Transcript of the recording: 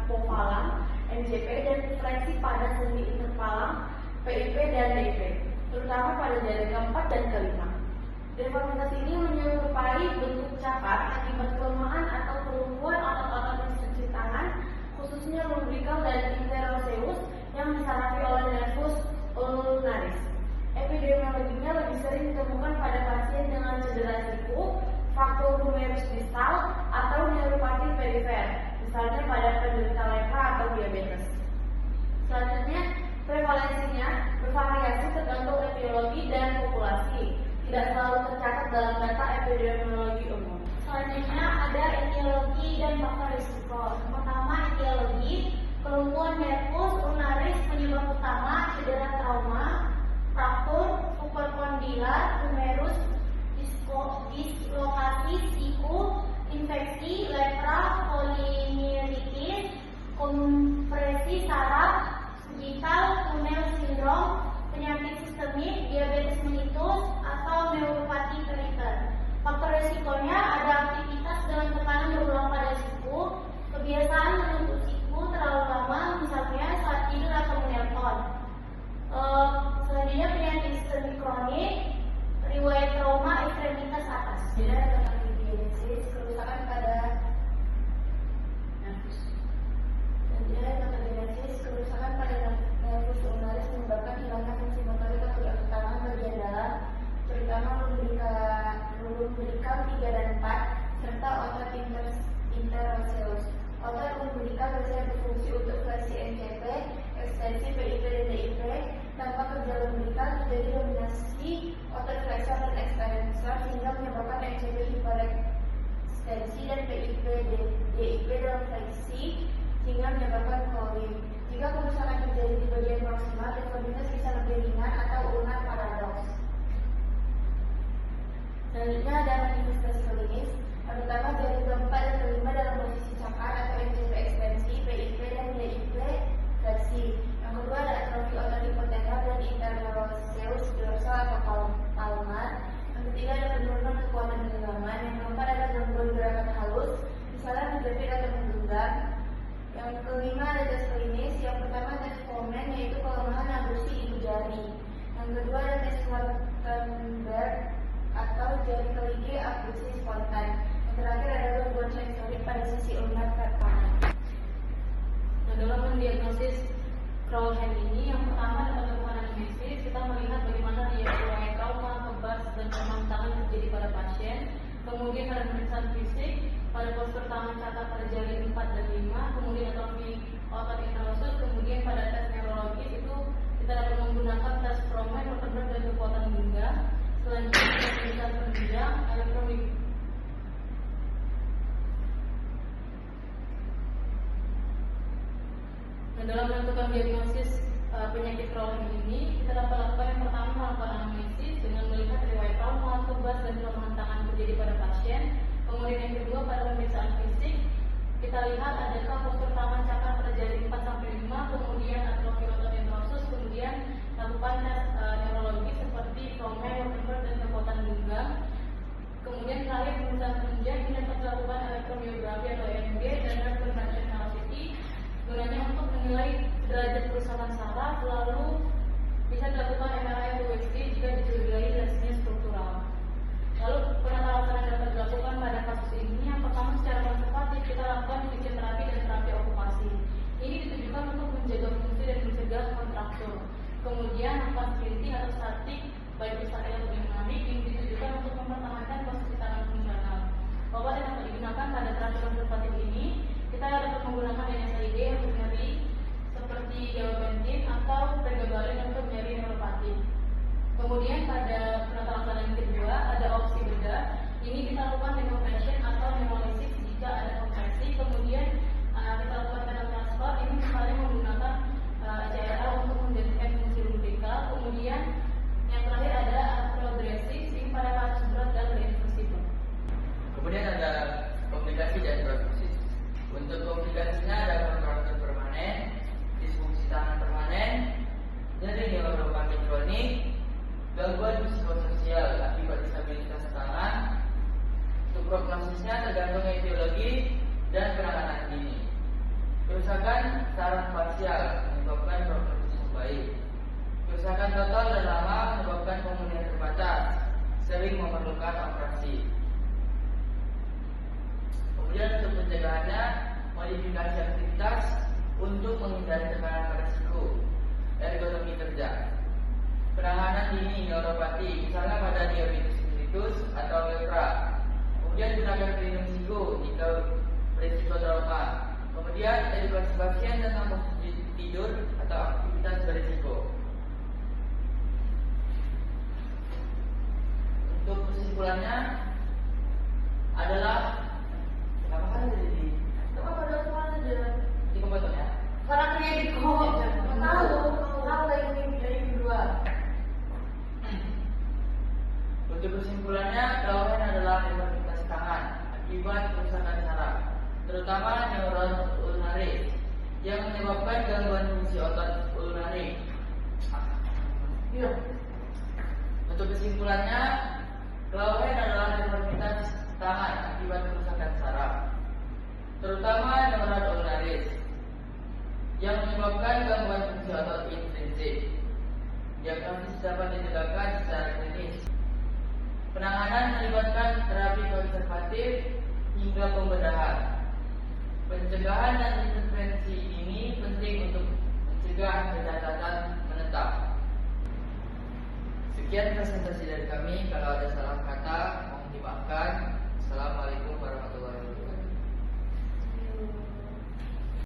hipofalang, MJP, dan fleksi pada sendi interfalang, PIP dan DIP, terutama pada jari keempat dan kelima. Deformitas ini menyerupai bentuk cakar akibat kelemahan atau kelumpuhan otot-otot instruksi tangan, khususnya lumbrikal dan interoseus yang disarapi oleh nervus ulnaris. Epidemiologinya lebih sering ditemukan pada pasien dengan cedera siku, faktor humerus distal, atau neuropati perifer, misalnya pada penderita lepra atau diabetes. Selanjutnya, prevalensinya bervariasi tergantung etiologi dan populasi, tidak selalu tercatat dalam data epidemiologi umum. Selanjutnya ada etiologi dan faktor risiko. Pertama, etiologi, kelumpuhan nervus ulnaris penyebab utama cedera trauma, fraktur, suprakondilar, humerus, dislokasi siku, infeksi, lepra, polimielitis, kompresi saraf, cervical tunnel syndrome, penyakit sistemik, diabetes mellitus, atau neuropati perifer. Faktor risikonya ada aktivitas dengan tekanan berulang pada siku, kebiasaan menutup siku terlalu lama, misalnya saat tidur atau menelpon. Selanjutnya penyakit sistemik kronik, riwayat trauma ekstremitas atas. Ada katagenesis, kerusakan pada nervus. Selanjutnya katagenesis, kerusakan pada nervus ulnaris menyebabkan hilangnya fungsi motorik atau jari tangan bagian dalam, terutama lumbrikal 3 dan 4, serta otot interoseus. Otot lumbrikal biasanya berfungsi untuk fleksi MCP, ekstensi PIP dan DIP. Tanpa kerja lumbrikal terjadi dominasi otot flexor dan extensor sehingga menyebabkan MCP hiperekstensi dan PIP DIP dalam fleksi sehingga menyebabkan crawling. Jika kerusakan terjadi di bagian proksimal, deformitas bisa lebih ringan atau ulnar paradoks. Selanjutnya ada manifestasi klinis. Pertama, jari keempat dan kelima dalam posisi cakar atau MCP ekstensi, PIP dan DIP fleksi. Yang kedua ada atrofi otot hipotenor dan interoseus dorsal atau palmar. Yang ketiga ada penurunan kekuatan genggaman. Yang keempat ada gangguan gerakan halus, misalnya menjepit atau menggenggam. Yang kelima ada tes klinis. Yang pertama tes Fomen, yaitu kelemahan abduksi ibu jari. Yang kedua ada tes Wartenberg atau jari kelingking abduksi spontan. Yang terakhir ada gangguan sensorik pada sisi ulnar kanan. Nah, dalam mendiagnosis Crowell-Hand ini, yang pertama dapat melakukan anamnesis, kita melihat bagaimana riwayat trauma, kebas, dan remang tangan terjadi pada pasien. Kemudian ada pemeriksaan fisik pada postur tangan catat pada jari 4 dan 5, kemudian atrofi otot interoseus, kemudian pada tes neurologis itu kita dapat menggunakan tes Froment, Wartenberg, dan kekuatan genggam. Selanjutnya pemeriksaan penunjang, elektronik. Dan dalam menentukan diagnosis penyakit Crowell ini, kita dapat lakukan yang pertama melakukan anamnesis dengan melihat riwayat trauma, kebas, dan kelemahan tangan terjadi pada pasien. Kemudian yang kedua pada pemeriksaan fisik, kita lihat adakah postur tangan cakar pada jari 4 sampai 5, kemudian atrofi otot interoseus, kemudian lakukan tes neurologi seperti Froment, Wartenberg, dan kekuatan genggam. Kemudian terakhir pemeriksaan penunjang ini dapat dilakukan elektromiografi atau EMG dan nerve functionality gunanya untuk menilai derajat kerusakan saraf, lalu bisa dilakukan MRI atau USG jika dicurigai lesinya struktural. Lalu penata laksanaan yang dapat dilakukan pada kasus ini, yang pertama secara konservatif kita lakukan fisioterapi dan terapi okupasi. Ini ditujukan untuk menjaga fungsi dan mencegah kontraktur. Kemudian nafas sprinting atau statik, baik statik atau dinamik, ini ditujukan untuk mempertahankan posisi tangan fungsional. Obat yang dapat digunakan pada terapi konservatif ini, kita dapat menggunakan NSAID untuk nyeri seperti gabapentin atau pregabalin untuk nyeri neuropatik. Kemudian pada penata laksanaan yang kedua ada opsi bedah. Ini kita lakukan decompression atau hemolysis jika ada kompresi. Kemudian kita lakukan renal transfer. Ini misalnya menggunakan CRL untuk menjadikan fungsi lumbrikal. Kemudian yang terakhir ada arthrodresis. Ini pada kasus berat dan irreversibel. Kemudian ada komplikasi dan prognosis. Untuk komplikasinya ada kontraktur permanen, disfungsi tangan permanen, nyeri neuropati kronik, gangguan psikososial akibat disabilitas tangan. Untuk prognosisnya tergantung etiologi dan penanganan dini. Kerusakan saraf fasial menyebabkan prognosis membaik. Kerusakan total dan lama menyebabkan pemulihan terbatas, sering memerlukan operasi. Kemudian untuk pencegahannya, modifikasi aktivitas untuk menghindari tekanan pada siku, ergonomi kerja. Penanganan dini neuropati, misalnya pada diabetes mellitus atau lepra. Kemudian gunakan pelindung siku jika berisiko trauma. Kemudian edukasi pasien tentang posisi tidur atau aktivitas berisiko. Untuk kesimpulannya adalah kenapa kan jadi Coba pada semua saja. di komputer ya? Karakternya di kok. Tahu lagi dari kedua. Untuk kesimpulannya, kelauan adalah deformitas tangan akibat kerusakan saraf, terutama neuron ulnaris yang menyebabkan gangguan fungsi otot ulnaris. Iya. Untuk kesimpulannya, kelauan adalah deformitas tangan akibat kerusakan saraf, terutama neuron ulnaris yang menyebabkan gangguan fungsi otot intrinsik. Diagnosis dapat ditegakkan secara klinis. Penanganan melibatkan terapi konservatif hingga pembedahan. Pencegahan dan intervensi ini penting untuk mencegah kecacatan menetap. Sekian presentasi dari kami. Kalau ada salah kata, mohon dimaafkan.